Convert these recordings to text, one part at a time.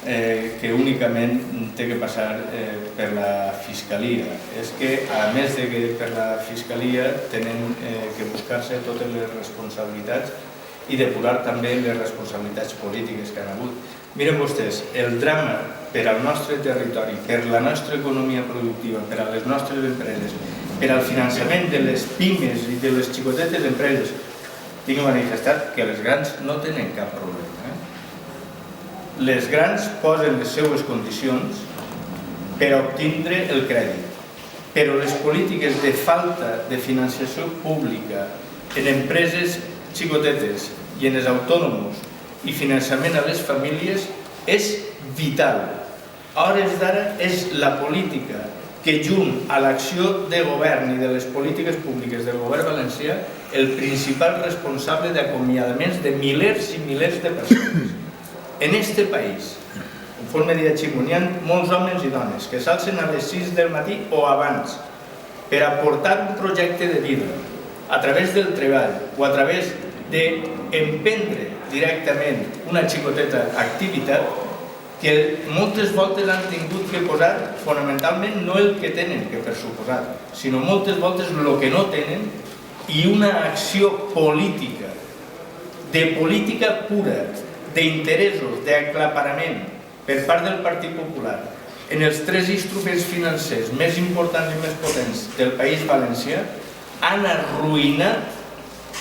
que únicament té que passar per la Fiscalia. És que, a més de que per la Fiscalia, tenen que buscar-se totes les responsabilitats i depurar també les responsabilitats polítiques que han hagut. Miren vostès, el drama per al nostre territori, per la nostra economia productiva, per a les nostres empreses, per al finançament de les pimes i de les xicotetes empreses, tinc manifestat que les grans no tenen cap problema. Les grans posen les seues condicions per a obtindre el crèdit, però les polítiques de falta de financiació pública en empreses xicotetes i en els autònoms i finançament a les famílies és vital. A hores d'ara és la política que, junt a l'acció de govern i de les polítiques públiques del govern valencià, el principal responsable d'acomiadaments de milers i milers de persones. En este país, conforme deia Ximo, hi ha molts homes i dones que s'alcen a les 6 del matí o abans per aportar un projecte de vida a través del treball o a través d'emprendre directament una xicoteta activitat que moltes voltes han tingut que posar fonamentalment no el que tenen, que per suposat, sinó moltes voltes el que no tenen, i una acció política, de política pura, d'interessos, d'aclaparament per part del Partit Popular en els 3 instruments financers més importants i més potents del País Valencià, han arruïnat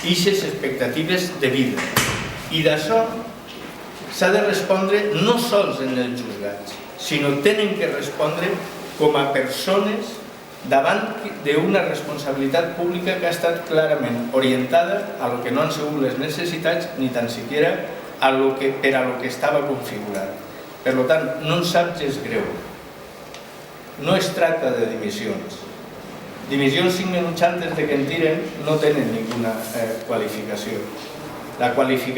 aquestes expectatives de vida. I d'això s'ha de respondre no sols en els juzgats, sinó tenen que respondre com a persones davant d'una responsabilitat pública que ha estat clarament orientada a lo que no han sigut les necessitats ni tan siquiera per a lo que estava configurat. Per tant, no ens sap gens greu. No es tracta de dimissions. Dimissions 5 minuts antes de que en tiren no tenen ninguna qualificació. La qualificació